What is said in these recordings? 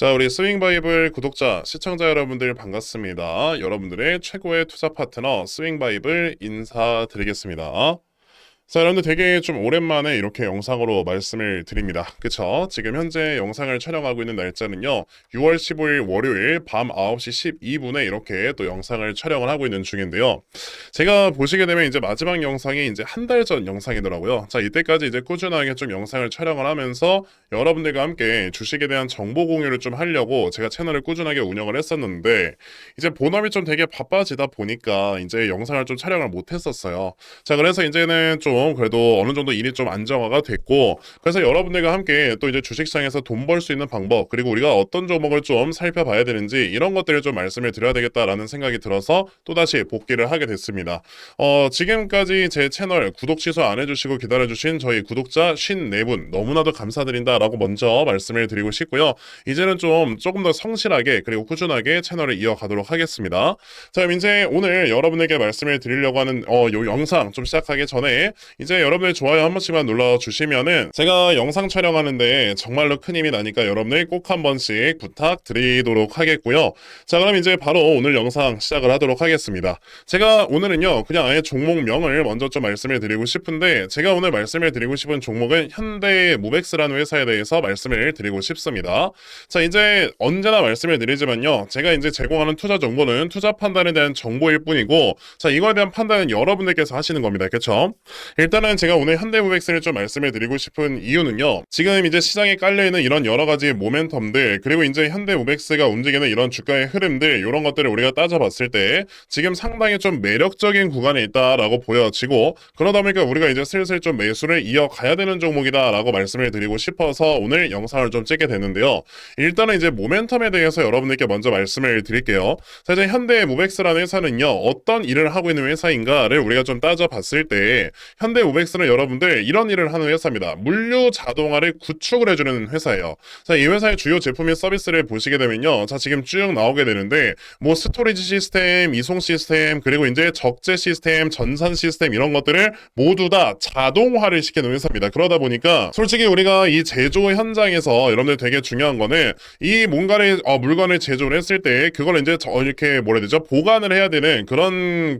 자, 우리 스윙바이블 구독자, 시청자 여러분들 반갑습니다. 여러분들의 최고의 투자 파트너 스윙바이블 인사드리겠습니다. 자, 여러분들 되게 좀 오랜만에 이렇게 영상으로 말씀을 드립니다. 그쵸? 지금 현재 영상을 촬영하고 있는 날짜는요, 6월 15일 월요일 밤 9시 12분에 이렇게 또 영상을 촬영을 하고 있는 중인데요. 제가 보시게 되면 이제 마지막 영상이 이제 한 달 전 영상이더라고요. 자, 이때까지 이제 꾸준하게 좀 영상을 촬영을 하면서 여러분들과 함께 주식에 대한 정보 공유를 좀 하려고 제가 채널을 꾸준하게 운영을 했었는데, 이제 본업이 좀 되게 바빠지다 보니까 이제 영상을 좀 촬영을 못 했었어요. 자, 그래서 이제는 좀 그래도 어느 정도 일이 좀 안정화가 됐고, 그래서 여러분들과 함께 또 이제 주식시장에서 돈 벌 수 있는 방법, 그리고 우리가 어떤 종목을 좀 살펴봐야 되는지 이런 것들을 좀 말씀을 드려야 되겠다라는 생각이 들어서 또다시 복귀를 하게 됐습니다. 지금까지 제 채널 구독 취소 안 해주시고 기다려주신 저희 구독자 54분 너무나도 감사드린다라고 먼저 말씀을 드리고 싶고요. 이제는 조금 더 성실하게 그리고 꾸준하게 채널을 이어가도록 하겠습니다. 자, 그럼 이제 오늘 여러분에게 말씀을 드리려고 하는 요 영상 좀 시작하기 전에 이제 여러분들 좋아요 한 번씩만 눌러주시면은 제가 영상 촬영하는데 정말로 큰 힘이 나니까 여러분들 꼭 한 번씩 부탁드리도록 하겠고요. 자, 그럼 이제 바로 오늘 영상 시작을 하도록 하겠습니다. 제가 오늘은요 그냥 아예 종목명을 먼저 좀 말씀을 드리고 싶은데, 제가 오늘 말씀을 드리고 싶은 종목은 현대무벡스라는 회사에 대해서 말씀을 드리고 싶습니다. 자, 이제 언제나 말씀을 드리지만요, 제가 이제 제공하는 투자 정보는 투자 판단에 대한 정보일 뿐이고, 자, 이거에 대한 판단은 여러분들께서 하시는 겁니다. 그렇죠? 일단은 제가 오늘 현대무벡스를 좀 말씀을 드리고 싶은 이유는요, 지금 이제 시장에 깔려있는 이런 여러 가지 모멘텀들, 그리고 이제 현대무벡스가 움직이는 이런 주가의 흐름들, 이런 것들을 우리가 따져봤을 때 지금 상당히 좀 매력적인 구간에 있다라고 보여지고, 그러다 보니까 우리가 이제 슬슬 좀 매수를 이어가야 되는 종목이다라고 말씀을 드리고 싶어서 오늘 영상을 좀 찍게 됐는데요. 일단은 이제 모멘텀에 대해서 여러분들께 먼저 말씀을 드릴게요. 자, 이제 현대무벡스라는 회사는요, 어떤 일을 하고 있는 회사인가를 우리가 좀 따져봤을 때, 현대무벡스는 여러분들 이런 일을 하는 회사입니다. 물류 자동화를 구축을 해주는 회사예요. 자, 이 회사의 주요 제품 및 서비스를 보시게 되면요, 자, 지금 쭉 나오게 되는데, 뭐 스토리지 시스템, 이송 시스템, 그리고 이제 적재 시스템, 전산 시스템, 이런 것들을 모두 다 자동화를 시키는 회사입니다. 그러다 보니까 솔직히 우리가 이 제조 현장에서 여러분들 되게 중요한 거는 이 뭔가를 물건을 제조를 했을 때 그걸 이제 이렇게 뭐라 해야 되죠? 보관을 해야 되는 그런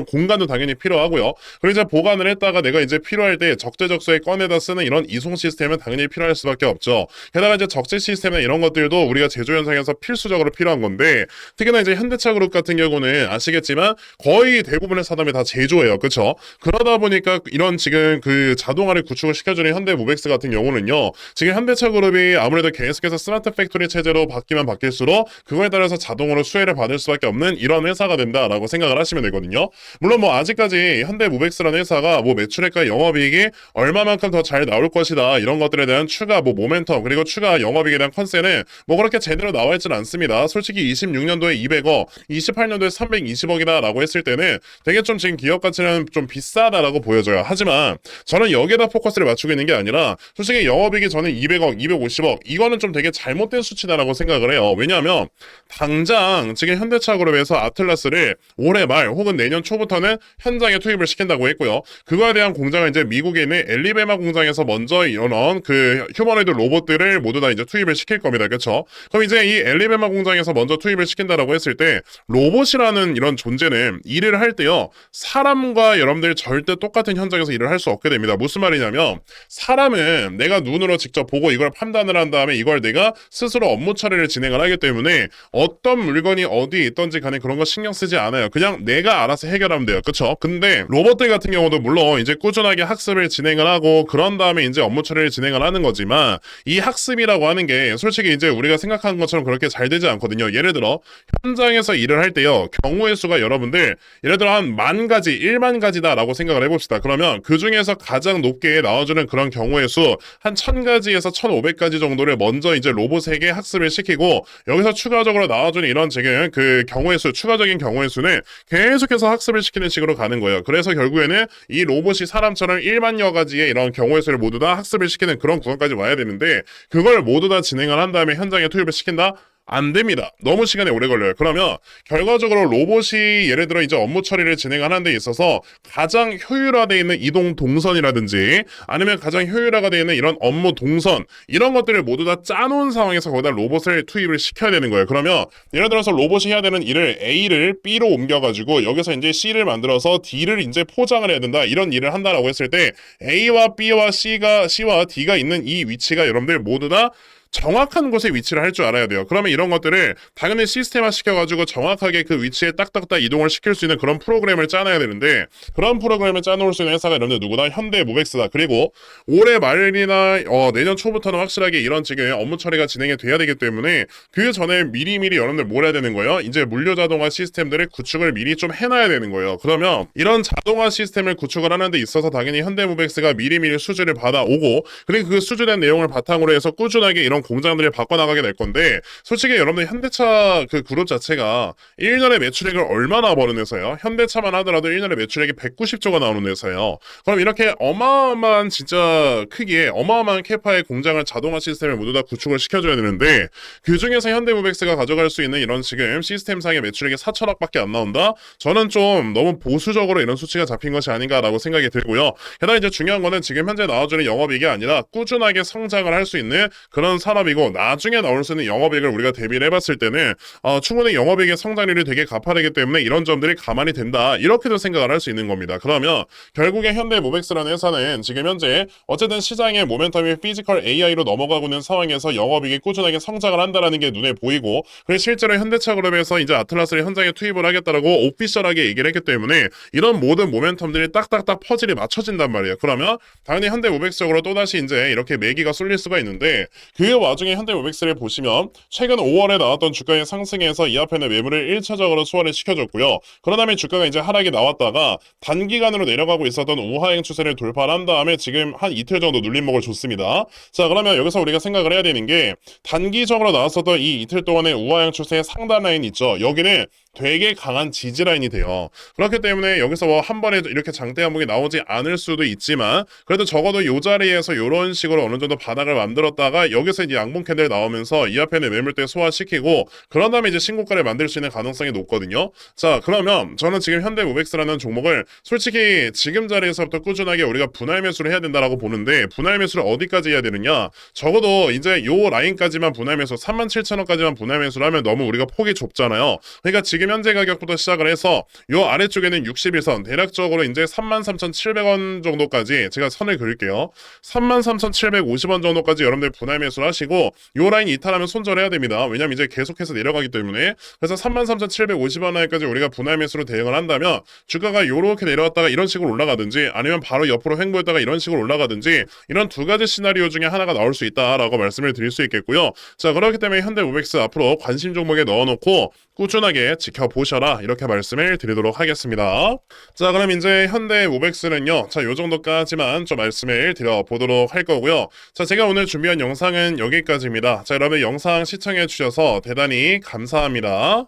공간도 당연히 필요하고요. 그리고 이제 보관을 했다가 내가 이제 필요할 때 적재적소에 꺼내다 쓰는 이런 이송 시스템은 당연히 필요할 수밖에 없죠. 게다가 이제 적재 시스템이나 이런 것들도 우리가 제조 현장에서 필수적으로 필요한 건데, 특히나 이제 현대차그룹 같은 경우는 아시겠지만 거의 대부분의 사람이 다 제조예요. 그렇죠? 그러다 보니까 이런 지금 그 자동화를 구축을 시켜주는 현대무벡스 같은 경우는요, 지금 현대차그룹이 아무래도 계속해서 스마트 팩토리 체제로 바뀌면 바뀔수록 그거에 따라서 자동으로 수혜를 받을 수밖에 없는 이런 회사가 된다라고 생각을 하시면 되거든요. 물론 뭐 아직까지 현대무벡스라는 회사가 뭐 매출액과 영업이익이 얼마만큼 더 잘 나올 것이다, 이런 것들에 대한 추가 뭐 모멘텀, 그리고 추가 영업이익에 대한 컨셉은 뭐 그렇게 제대로 나와 있지는 않습니다. 솔직히 26년도에 200억, 28년도에 320억이다 라고 했을 때는 되게 좀 지금 기업 가치는 좀 비싸다라고 보여져요. 하지만 저는 여기에다 포커스를 맞추고 있는 게 아니라, 솔직히 영업이익이 저는 200억, 250억, 이거는 좀 되게 잘못된 수치다라고 생각을 해요. 왜냐하면 당장 지금 현대차그룹에서 아틀라스를 올해 말 혹은 내년 초부터는 현장에 투입을 시킨다고 했고요. 그거에 대한 공장은 이제 미국에 있는 엘리베마 공장에서 먼저 이런 그 휴머노이드 로봇들을 모두 다 이제 투입을 시킬 겁니다. 그렇죠? 그럼 이제 이 엘리베마 공장에서 먼저 투입을 시킨다라고 했을 때, 로봇이라는 이런 존재는 일을 할 때요, 사람과 여러분들 절대 똑같은 현장에서 일을 할 수 없게 됩니다. 무슨 말이냐면, 사람은 내가 눈으로 직접 보고 이걸 판단을 한 다음에 이걸 내가 스스로 업무 처리를 진행을 하기 때문에 어떤 물건이 어디에 있던지 간에 그런 거 신경 쓰지 않아요. 그냥 내가 알아서 해결하면 돼요. 그쵸? 근데 로봇들 같은 경우도 물론 이제 꾸준하게 학습을 진행을 하고 그런 다음에 이제 업무 처리를 진행을 하는 거지만, 이 학습이라고 하는 게 솔직히 이제 우리가 생각하는 것처럼 그렇게 잘 되지 않거든요. 예를 들어 현장에서 일을 할 때요, 경우의 수가 여러분들 예를 들어 한 10,000가지, 10,000가지다 라고 생각을 해봅시다. 그러면 그 중에서 가장 높게 나와주는 그런 경우의 수 한 1,000가지에서 1,500가지 정도를 먼저 이제 로봇에게 학습을 시키고, 여기서 추가적으로 나와주는 이런 지금 그 경우의 수, 추가적인 경우의 수는 계속해서 학습을 시키는 식으로 가는 거예요. 그래서 결국에는 이 로봇이 사람처럼 1만여 가지의 이런 경우의 수를 모두 다 학습을 시키는 그런 구간까지 와야 되는데, 그걸 모두 다 진행을 한 다음에 현장에 투입을 시킨다? 안 됩니다. 너무 시간이 오래 걸려요. 그러면 결과적으로 로봇이 예를 들어 이제 업무 처리를 진행하는 데 있어서 가장 효율화되어 있는 이동 동선이라든지 아니면 가장 효율화가 되어 있는 이런 업무 동선 이런 것들을 모두 다 짜놓은 상황에서 거기다 로봇을 투입을 시켜야 되는 거예요. 그러면 예를 들어서 로봇이 해야 되는 일을 A를 B로 옮겨가지고 여기서 이제 C를 만들어서 D를 이제 포장을 해야 된다. 이런 일을 한다라고 했을 때 A와 B와 C와 D가 있는 이 위치가 여러분들 모두 다 정확한 곳에 위치를 할 줄 알아야 돼요. 그러면 이런 것들을 당연히 시스템화 시켜가지고 정확하게 그 위치에 딱딱딱 이동을 시킬 수 있는 그런 프로그램을 짜놔야 되는데 그런 프로그램을 짜놓을 수 있는 회사가 여러분들 누구나 현대모백스다. 그리고 올해 말이나 내년 초부터는 확실하게 이런 지금 업무 처리가 진행이 돼야 되기 때문에 그 전에 미리미리 여러분들 뭘 해야 되는 거예요? 이제 물류 자동화 시스템들의 구축을 미리 좀 해놔야 되는 거예요. 그러면 이런 자동화 시스템을 구축을 하는 데 있어서 당연히 현대모백스가 미리미리 수주를 받아오고 그리고 그 수주된 내용을 바탕으로 해서 꾸준하게 이런 공장들을 바꿔나가게 될 건데 솔직히 여러분들 현대차 그 그룹 자체가 1년에 매출액을 얼마나 버는 회사예요? 현대차만 하더라도 1년에 매출액이 190조가 나오는 회사예요. 그럼 이렇게 어마어마한 진짜 크기에 어마어마한 캐파의 공장을 자동화 시스템을 모두 다 구축을 시켜줘야 되는데 그 중에서 현대모백스가 가져갈 수 있는 이런 지금 시스템상의 매출액이 4천억밖에 안 나온다? 저는 좀 너무 보수적으로 이런 수치가 잡힌 것이 아닌가라고 생각이 들고요. 게다가 이제 중요한 거는 지금 현재 나와주는 영업이익이 아니라 꾸준하게 성장을 할 수 있는 그런 산업이고 나중에 나올 수 있는 영업이익을 우리가 대비를 해봤을 때는 충분히 영업이익의 성장률이 되게 가파르기 때문에 이런 점들이 가만히 된다 이렇게도 생각을 할 수 있는 겁니다. 그러면 결국에 현대모백스라는 회사는 지금 현재 어쨌든 시장의 모멘텀이 피지컬 AI로 넘어가고 있는 상황에서 영업이익이 꾸준하게 성장을 한다는 게 눈에 보이고 그리고 실제로 현대차그룹에서 이제 아틀라스를 현장에 투입을 하겠다라고 오피셜하게 얘기를 했기 때문에 이런 모든 모멘텀들이 딱딱딱 퍼즐이 맞춰진단 말이에요. 그러면 당연히 현대모백스적으로 또다시 이제 이렇게 매기가 쏠릴 수가 있는데 그 와중에 현대모백스를 보시면 최근 5월에 나왔던 주가의 상승에서 이 앞에는 매물을 1차적으로 소화를 시켜줬고요. 그런 다음에 주가가 이제 하락이 나왔다가 단기간으로 내려가고 있었던 우하행 추세를 돌파한 다음에 지금 한 이틀 정도 눌림목을 줬습니다. 자, 그러면 여기서 우리가 생각을 해야 되는 게 단기적으로 나왔었던 이 이틀 동안의 우하행 추세의 상단 라인 있죠. 여기는 되게 강한 지지 라인이 돼요. 그렇기 때문에 여기서 뭐 한 번에 이렇게 장대 한복이 나오지 않을 수도 있지만 그래도 적어도 이 자리에서 이런 식으로 어느 정도 바닥을 만들었다가 여기서 이제 양봉 캔들 나오면서 이 앞에는 매물대 소화시키고 그런 다음에 이제 신고가를 만들 수 있는 가능성이 높거든요. 자, 그러면 저는 지금 현대모백스라는 종목을 솔직히 지금 자리에서부터 꾸준하게 우리가 분할 매수를 해야 된다라고 보는데 분할 매수를 어디까지 해야 되느냐? 적어도 이제 요 라인까지만 분할 매수 37,000원까지만 분할 매수를 하면 너무 우리가 폭이 좁잖아요. 그러니까 지금 현재 가격부터 시작을 해서 요 아래쪽에는 61선 대략적으로 이제 33,700원 정도까지 제가 선을 그을게요. 33,750원 정도까지 여러분들 분할 매수를 하시고 요 라인 이탈하면 손절해야 됩니다. 왜냐면 이제 계속해서 내려가기 때문에 그래서 33,750원 라인까지 우리가 분할 매수로 대응을 한다면 주가가 요렇게 내려왔다가 이런 식으로 올라가든지 아니면 바로 옆으로 횡보했다가 이런 식으로 올라가든지 이런 두 가지 시나리오 중에 하나가 나올 수 있다라고 말씀을 드릴 수 있겠고요. 자, 그렇기 때문에 현대모백스 앞으로 관심 종목에 넣어놓고 꾸준하게 지켜보셔라 이렇게 말씀을 드리도록 하겠습니다. 자, 그럼 이제 현대모백스는요 자, 요 정도까지만 좀 말씀을 드려보도록 할 거고요. 자, 제가 오늘 준비한 영상은 여기까지입니다. 자, 여러분 영상 시청해 주셔서 대단히 감사합니다.